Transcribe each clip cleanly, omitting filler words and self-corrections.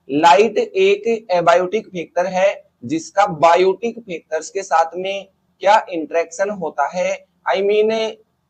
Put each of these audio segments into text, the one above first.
Light एक abiotic factor है जिसका बायोटिक फैक्टर्स के साथ में क्या इंटरेक्शन होता है, आई मीन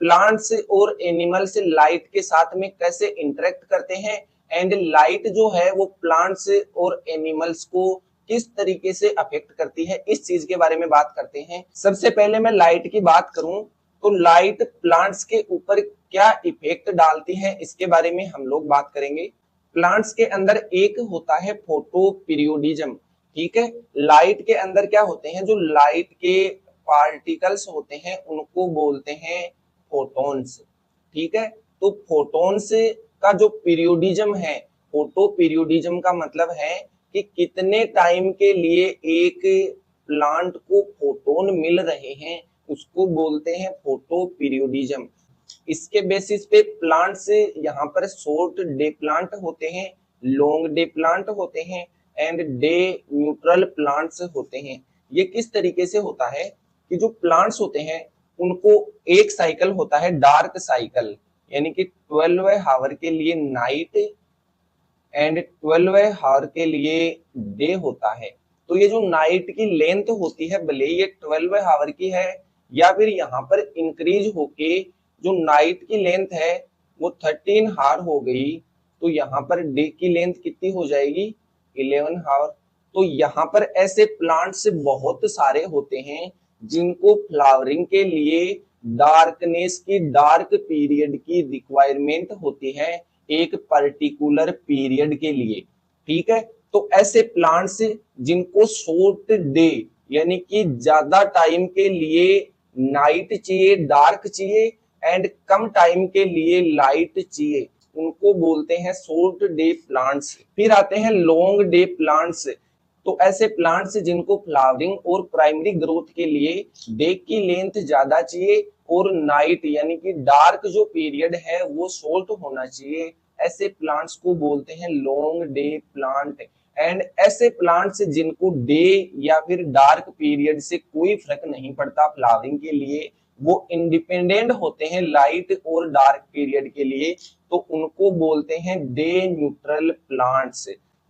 प्लांट्स और एनिमल्स लाइट के साथ में कैसे इंटरेक्ट करते हैं, एंड लाइट जो है वो प्लांट्स और एनिमल्स को किस तरीके से अफेक्ट करती है, इस चीज के बारे में बात करते हैं। सबसे पहले मैं लाइट की बात करूं तो लाइट प्लांट्स के ऊपर क्या इफेक्ट डालती है इसके बारे में हम लोग बात करेंगे। प्लांट्स के अंदर एक होता है फोटो पीरियोडिज्म, ठीक है। लाइट के अंदर क्या होते हैं, जो लाइट के पार्टिकल्स होते हैं उनको बोलते हैं फोटॉन्स, ठीक है। तो फोटॉन्स का जो पीरियोडिज्म है, फोटो पीरियोडिज्म का मतलब है कि कितने टाइम के लिए एक प्लांट को फोटोन मिल रहे हैं, उसको बोलते हैं फोटो पीरियोडिज्म। इसके बेसिस पे प्लांट से यहाँ पर शॉर्ट डे प्लांट होते हैं, लॉन्ग डे प्लांट होते हैं एंड डे न्यूट्रल प्लांट्स होते हैं। ये किस तरीके से होता है कि जो प्लांट्स होते हैं उनको एक साइकिल होता है डार्क साइकिल, यानी कि 12 आवर के लिए नाइट एंड 12 आवर के लिए डे होता है। तो ये जो नाइट की लेंथ होती है भले ये 12 आवर की है या फिर यहाँ पर इंक्रीज होके जो नाइट की लेंथ है वो 13 आवर हो गई, तो यहाँ पर डे की लेंथ कितनी हो जाएगी, 11 आवर। तो यहाँ पर ऐसे प्लांट्स बहुत सारे होते हैं जिनको फ्लावरिंग के लिए डार्कनेस की डार्क पीरियड की रिक्वायरमेंट होती है एक पर्टिकुलर पीरियड के लिए, ठीक है। तो ऐसे प्लांट्स जिनको शॉर्ट डे यानी कि ज्यादा टाइम के लिए नाइट चाहिए, डार्क चाहिए एंड कम टाइम के लिए लाइट चाहिए, उनको बोलते हैं शॉर्ट डे प्लांट्स। फिर आते हैं लॉन्ग डे प्लांट्स। तो ऐसे प्लांट्स जिनको फ्लावरिंग और प्राइमरी ग्रोथ के लिए डे की लेंथ ज्यादा चाहिए और नाइट यानी कि डार्क जो पीरियड है वो शॉर्ट होना चाहिए, ऐसे प्लांट्स को बोलते हैं लॉन्ग डे प्लांट। एंड ऐसे प्लांट्स जिनको डे या फिर डार्क पीरियड से कोई फर्क नहीं पड़ता फ्लावरिंग के लिए, वो इंडिपेंडेंट होते हैं लाइट और डार्क पीरियड के लिए, तो उनको बोलते हैं डे न्यूट्रल प्लांट्स।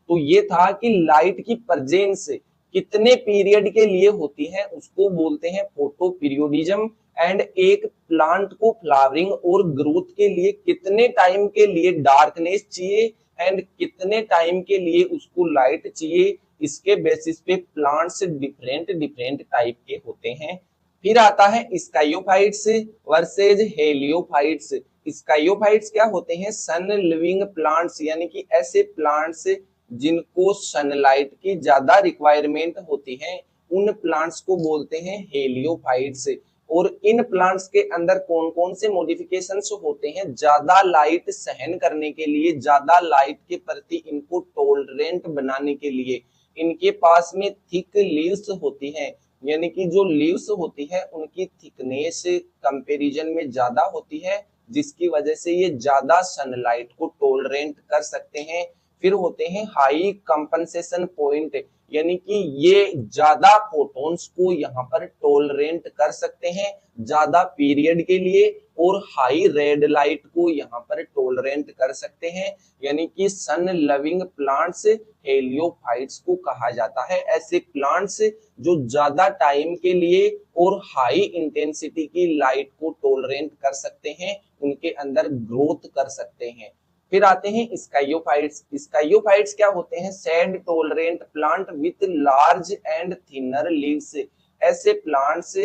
तो ये था कि लाइट की प्रेजेंस कितने पीरियड के लिए होती है उसको बोलते हैं फोटो पीरियोडिज्म, एंड एक प्लांट को फ्लावरिंग और ग्रोथ के लिए कितने टाइम के लिए डार्कनेस चाहिए एंड कितने टाइम के लिए उसको लाइट चाहिए, इसके बेसिस पे प्लांट्स डिफरेंट डिफरेंट टाइप के होते हैं। फिर आता है स्काइयोफाइट्स वर्सेज हेलियोफाइट्स। स्काइयोफाइट्स क्या होते हैं, सन लिविंग प्लांट्स, यानी कि ऐसे प्लांट्स जिनको सनलाइट की ज्यादा रिक्वायरमेंट होती है, उन प्लांट्स को बोलते हैं हेलियोफाइट्स। और इन प्लांट्स के अंदर कौन कौन से मॉडिफिकेशंस होते हैं, ज्यादा लाइट सहन करने के लिए, ज्यादा लाइट के प्रति इनको टॉलरेंट बनाने के लिए इनके पास में थिक लीव्स होती हैं, यानी कि जो लीव्स होती है उनकी थिकनेस कंपैरिजन में ज्यादा होती है, जिसकी वजह से ये ज्यादा सनलाइट को टॉलरेंट कर सकते हैं। फिर होते हैं हाई कंपनसेशन पॉइंट, यानी कि ये ज्यादा फोटॉन्स को यहाँ पर टॉलरेंट कर सकते हैं ज्यादा पीरियड के लिए, और हाई रेड लाइट को यहाँ पर टॉलरेंट कर सकते हैं, यानी कि सन लविंग प्लांट्स हेलियोफाइट्स को कहा जाता है। ऐसे प्लांट्स जो ज्यादा टाइम के लिए और हाई इंटेंसिटी की लाइट को टॉलरेंट कर सकते हैं, उनके अंदर ग्रोथ कर सकते हैं। फिर आते हैं स्काइयोफाइट्स। स्काइयोफाइट्स क्या होते हैं, sad tolerant plant with large and thinner leaves. ऐसे प्लांट्स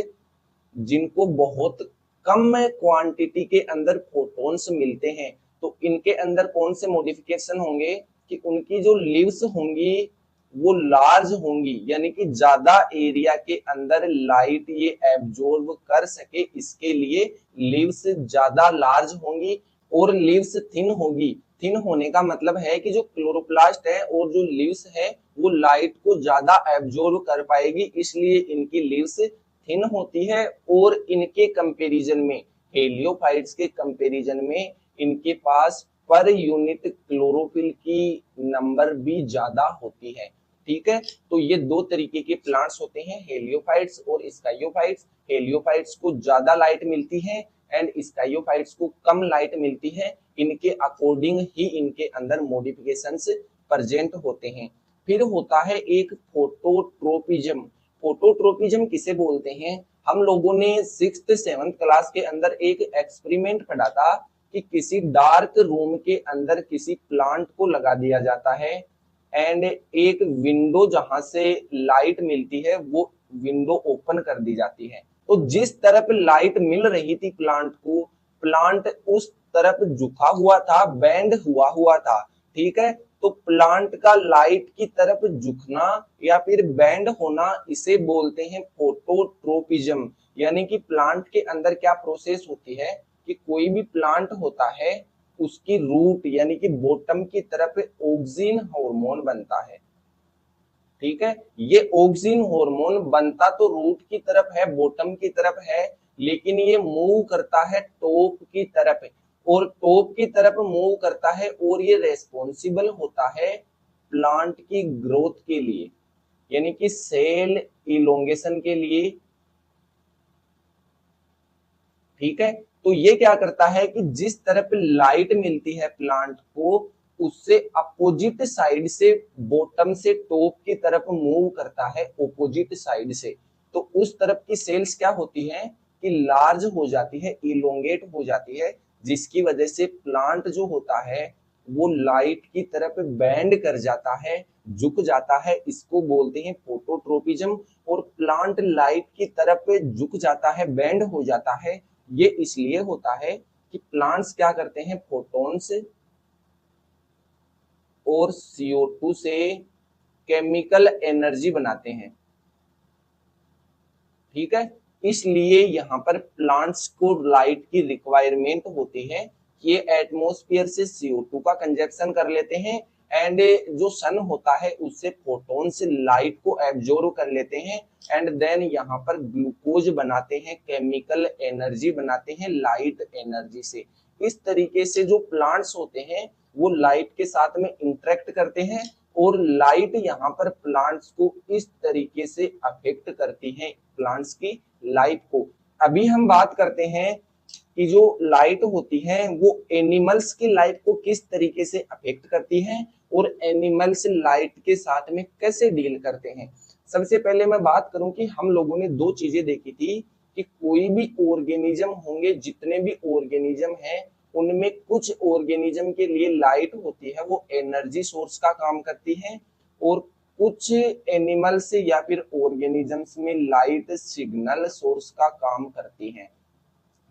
जिनको बहुत कम क्वांटिटी के अंदर फोटॉन्स मिलते हैं, तो इनके अंदर कौन से मॉडिफिकेशन होंगे कि उनकी जो लीव्स होंगी वो लार्ज होंगी, यानी कि ज्यादा एरिया के अंदर लाइट ये एब्जॉर्ब कर सके, इसके लिए लीव्स ज्यादा लार्ज होंगी और लीव्स थिन होगी। थिन होने का मतलब है कि जो क्लोरोप्लास्ट है और जो लीव्स है वो लाइट को ज्यादा एब्जॉर्ब कर पाएगी, इसलिए इनकी लीव्स थिन होती है। और इनके कंपैरिजन में, हेलियोफाइट्स के कंपैरिजन में, इनके पास पर यूनिट क्लोरोफिल की नंबर भी ज्यादा होती है, ठीक है। तो ये दो तरीके के प्लांट्स होते हैं, हेलियोफाइट्स और स्काइयोफाइट्स। हेलियोफाइट्स को ज्यादा लाइट मिलती है एंड स्काइयोफाइट्स को कम लाइट मिलती है, इनके अकॉर्डिंग ही इनके अंदर मॉडिफिकेशंस प्रेजेंट होते हैं। फिर होता है एक फोटोट्रोपिज्म। फोटोट्रोपिज्म किसे बोलते हैं? हम लोगों ने 6th-7th क्लास के अंदर एक एक्सपेरिमेंट पढ़ा था कि किसी डार्क रूम के अंदर किसी प्लांट को लगा दिया जाता है एंड एक विंडो जहां से लाइट मिलती है वो विंडो ओपन कर दी जाती है। तो जिस तरफ लाइट मिल रही थी प्लांट को, प्लांट उस तरफ झुका हुआ था, बेंड हुआ हुआ था, ठीक है। तो प्लांट का लाइट की तरफ झुकना या फिर बेंड होना, इसे बोलते हैं फोटोट्रोपिज्म। यानी कि प्लांट के अंदर क्या प्रोसेस होती है कि कोई भी प्लांट होता है उसकी रूट यानी कि बॉटम की तरफ ऑक्सिन हार्मोन बनता है, ठीक है। ये ऑक्सिन हार्मोन बनता तो रूट की तरफ है, बॉटम की तरफ है, लेकिन ये मूव करता है टॉप की तरफ, और टॉप की तरफ मूव करता है, और ये रेस्पॉन्सिबल होता है प्लांट की ग्रोथ के लिए, यानी कि सेल इलोंगेशन के लिए, ठीक है। तो ये क्या करता है कि जिस तरफ लाइट मिलती है प्लांट को, उससे अपोजिट साइड से, बॉटम से टॉप की तरफ मूव करता है अपोजिट साइड से। तो उस तरफ की सेल्स क्या होती है कि लार्ज हो जाती है, इलोंगेट हो जाती है, जिसकी वजह से प्लांट जो होता है वो लाइट की तरफ बेंड कर जाता है, झुक जाता है, इसको बोलते हैं फोटोट्रोपिज्म। और प्लांट लाइट की तरफ झुक जाता है, बेंड हो जाता है, ये इसलिए होता है कि प्लांट्स क्या करते हैं, फोटॉन्स और CO2 से केमिकल एनर्जी बनाते हैं, ठीक है। इसलिए यहाँ पर प्लांट्स को लाइट की रिक्वायरमेंट होती है कि ये एटमॉस्फेयर से CO2 का कंजप्शन कर लेते हैं एंड जो सन होता है उससे फोटोन से लाइट को एब्जॉर्ब कर लेते हैं एंड देन यहाँ पर ग्लूकोज बनाते हैं, केमिकल एनर्जी बनाते हैं लाइट एनर्जी से। इस तरीके से जो प्लांट्स होते हैं वो लाइट के साथ में इंटरेक्ट करते हैं और लाइट यहाँ पर प्लांट्स को इस तरीके से अफेक्ट करती है, प्लांट्स की लाइफ को। अभी हम बात करते हैं कि जो लाइट होती है वो एनिमल्स की लाइफ को किस तरीके से अफेक्ट करती है और एनिमल्स लाइट के साथ में कैसे डील करते हैं। सबसे पहले मैं बात करूं कि हम लोगों ने दो चीजें देखी थी कि कोई भी ऑर्गेनिज्म होंगे, जितने भी ऑर्गेनिज्म हैं उनमें कुछ ऑर्गेनिज्म के लिए लाइट होती है वो एनर्जी सोर्स का काम करती है, और कुछ एनिमल्स या फिर ऑर्गेनिजम्स में लाइट सिग्नल सोर्स का काम करती है।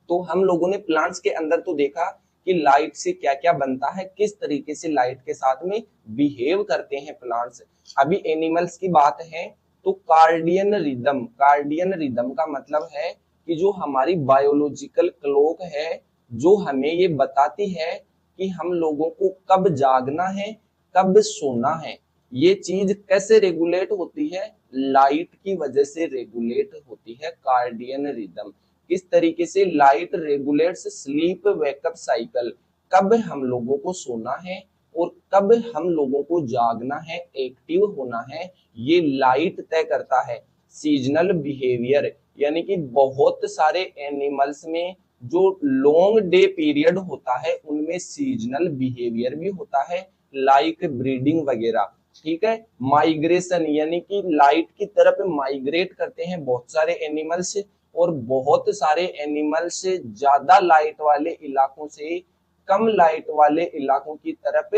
तो हम लोगों ने प्लांट्स के अंदर तो देखा कि लाइट से क्या क्या बनता है, किस तरीके से लाइट के साथ में बिहेव करते हैं प्लांट्स। अभी एनिमल्स की बात है तो कार्डियन रिदम, कार्डियन रिदम का मतलब है कि जो हमारी बायोलॉजिकल क्लॉक है जो हमें ये बताती है कि हम लोगों को कब जागना है, कब सोना है, ये चीज कैसे रेगुलेट होती है, लाइट की वजह से रेगुलेट होती है कार्डियन रिदम। किस तरीके से light regulates sleep wake up cycle, कब हम लोगों को सोना है और कब हम लोगों को जागना है, एक्टिव होना है, ये लाइट तय करता है। सीजनल बिहेवियर, यानी कि बहुत सारे एनिमल्स में जो लॉन्ग डे पीरियड होता है उनमें सीजनल बिहेवियर भी होता है, लाइक ब्रीडिंग वगैरह, ठीक है। माइग्रेशन, यानी कि लाइट की तरफ माइग्रेट करते हैं बहुत सारे एनिमल्स, और बहुत सारे एनिमल्स ज्यादा लाइट वाले इलाकों से कम लाइट वाले इलाकों की तरफ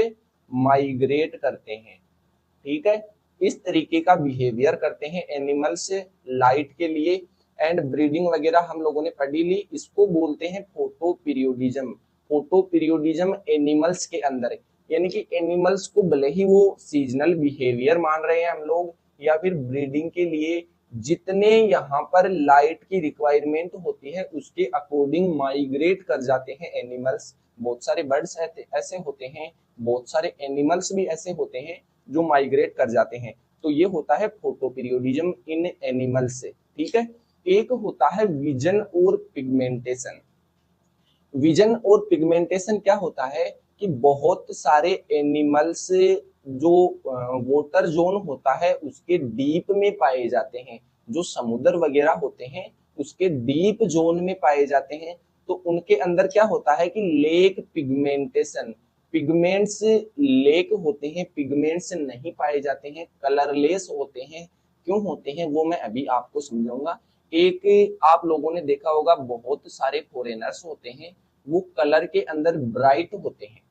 माइग्रेट करते हैं, ठीक है। इस तरीके का बिहेवियर करते हैं एनिमल्स लाइट के लिए। एंड ब्रीडिंग वगैरह हम लोगों ने पढ़ी ली, इसको बोलते हैं photo periodism. Photo periodism animals के अंदर, यानी कि एनिमल्स को भले ही वो सीजनल बिहेवियर मान रहे हैं हम लोग या फिर ब्रीडिंग के लिए, जितने यहाँ पर लाइट की रिक्वायरमेंट होती है उसके अकॉर्डिंग माइग्रेट कर जाते हैं एनिमल्स। बहुत सारे बर्ड्स ऐसे होते हैं, बहुत सारे एनिमल्स भी ऐसे होते हैं जो माइग्रेट कर जाते हैं। तो ये होता है फोटो पीरियोडिज्म इन एनिमल्स से, ठीक है। एक होता है विजन और पिगमेंटेशन। विजन और पिगमेंटेशन क्या होता है कि बहुत सारे एनिमल्स जो वाटर जोन होता है उसके डीप में पाए जाते हैं, जो समुद्र वगैरह होते हैं उसके डीप जोन में पाए जाते हैं, तो उनके अंदर क्या होता है कि लेक पिगमेंटेशन, पिगमेंट्स लेक होते हैं, पिगमेंट्स नहीं पाए जाते हैं, कलरलेस होते हैं। क्यों होते हैं वो मैं अभी आपको समझाऊंगा। एक आप लोगों ने देखा होगा बहुत सारे फॉरेनर्स होते हैं वो कलर के अंदर ब्राइट होते हैं।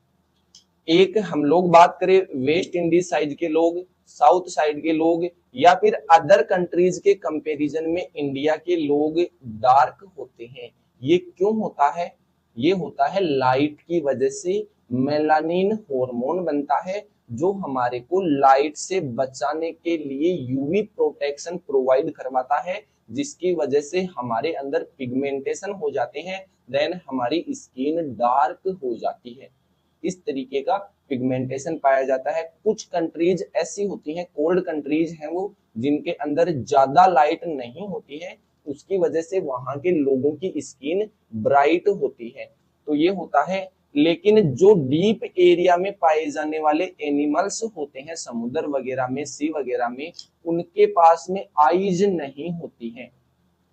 एक हम लोग बात करें वेस्ट इंडीज साइड के लोग, साउथ साइड के लोग या फिर अदर कंट्रीज के कंपैरिजन में इंडिया के लोग डार्क होते हैं। ये क्यों होता है? ये होता है लाइट की वजह से मेलानिन हार्मोन बनता है जो हमारे को लाइट से बचाने के लिए यूवी प्रोटेक्शन प्रोवाइड करवाता है, जिसकी वजह से हमारे अंदर पिगमेंटेशन हो जाते हैं, देन हमारी स्किन डार्क हो जाती है। इस तरीके का पिगमेंटेशन पाया जाता है। कुछ कंट्रीज ऐसी होती हैं, कोल्ड कंट्रीज हैं वो, जिनके अंदर ज्यादा लाइट नहीं होती है, उसकी वजह से वहां के लोगों की स्किन ब्राइट होती है। तो ये होता है। लेकिन जो डीप एरिया में पाए जाने वाले एनिमल्स होते हैं समुद्र वगैरह में, सी वगैरह में, उनके पास में आईज नहीं होती है,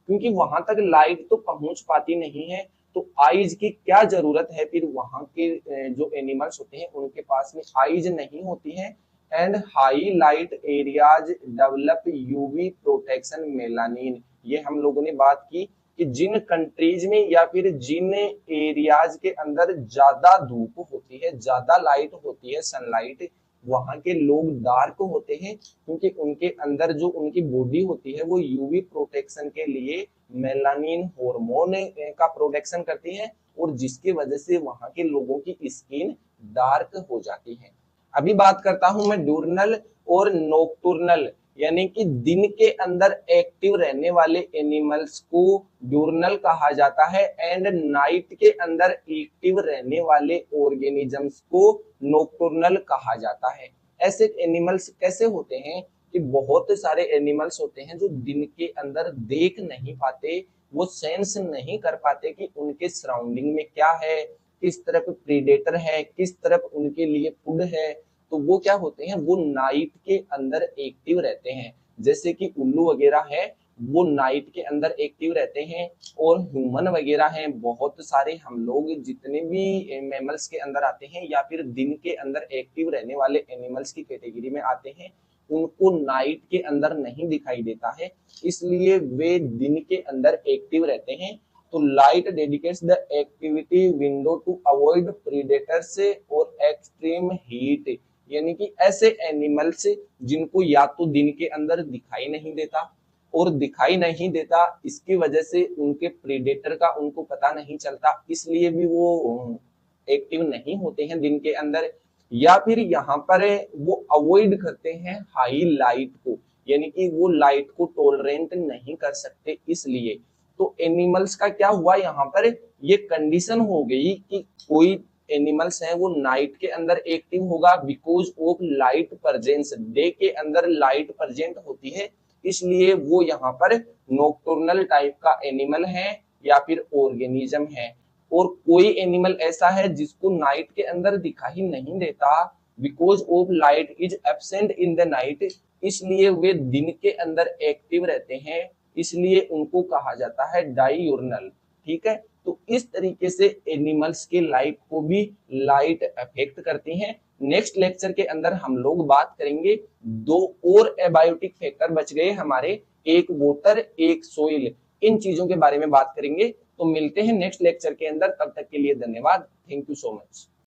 क्योंकि वहां तक लाइट तो पहुंच पाती नहीं है। तो आईज की क्या जरूरत है? फिर वहां के जो एनिमल्स होते हैं उनके पास में आईज नहीं होती है। And high light areas develop UV protection melanin. ये हम लोगों ने बात की कि जिन कंट्रीज में या फिर जिन एरियाज के अंदर ज्यादा धूप होती है, ज्यादा लाइट होती है, सनलाइट, वहां के लोग डार्क होते हैं, क्योंकि उनके अंदर जो उनकी बॉडी होती है वो यूवी प्रोटेक्शन के लिए मेलानिन हार्मोन का प्रोटेक्शन करती है, और जिसकी वजह से वहां के लोगों की स्किन डार्क हो जाती है। अभी बात करता हूं मैं डिurnal और नॉकटर्नल, यानी कि दिन के अंदर एक्टिव रहने वाले एनिमल्स को डिurnal कहा जाता है, एंड नाइट के अंदर एक्टिव रहने वाले ऑर्गेनिजम्स को नॉकटर्नल कहा जाता है। ऐसे एनिमल्स कैसे होते हैं कि बहुत सारे एनिमल्स होते हैं जो दिन के अंदर देख नहीं पाते, वो सेंस नहीं कर पाते कि उनके सराउंडिंग में क्या है, किस तरफ प्रीडेटर है, किस तरफ उनके लिए फूड है। तो वो क्या होते हैं, वो नाइट के अंदर एक्टिव रहते हैं। जैसे कि उल्लू वगैरह है वो नाइट के अंदर एक्टिव रहते हैं, और ह्यूमन वगैरह हैं बहुत सारे, हम लोग जितने भी मैमल्स के अंदर आते हैं या फिर दिन के अंदर एक्टिव रहने वाले एनिमल्स की कैटेगरी में आते हैं, उनको नाइट के अंदर नहीं दिखाई देता है, इसलिए वे दिन के अंदर एक्टिव रहते हैं। तो light dedicates the activity window to avoid predators और एक्सट्रीम हीट, यानी कि ऐसे एनिमल्स जिनको या तो दिन के अंदर दिखाई नहीं देता, और दिखाई नहीं देता इसकी वजह से उनके प्रीडेटर का उनको पता नहीं चलता, इसलिए भी वो एक्टिव नहीं होते हैं दिन के अंदर, या फिर यहाँ पर वो अवॉइड करते हैं हाई लाइट को, यानी कि वो लाइट को टॉलरेंट नहीं कर सकते इसलिए। तो एनिमल्स का क्या हुआ यहाँ पर, ये कंडीशन हो गई कि कोई एनिमल्स हैं वो नाइट के अंदर एक्टिव होगा because of light presence, day के अंदर लाइट प्रेजेंट होती है, इसलिए वो यहाँ पर नॉकटर्नल टाइप का एनिमल है या फिर ऑर्गेनिज्म है। और कोई एनिमल ऐसा है जिसको नाइट के अंदर दिखाई नहीं देता, because of light is absent in the night, इसलिए वे दिन के अंदर एक्टिव रहते हैं, इसलिए उनको कहा जाता है डायurnal। ठीक है, तो इस तरीके से एनिमल्स के लाइफ को भी लाइट अफेक्ट करती है। नेक्स्ट लेक्चर के अंदर हम लोग बात करेंगे, दो और एबायोटिक फैक्टर बच गए हमारे, एक वाटर एक सोइल, इन चीजों के बारे में बात करेंगे। तो मिलते हैं नेक्स्ट लेक्चर के अंदर, तब तक के लिए धन्यवाद, थैंक यू सो मच।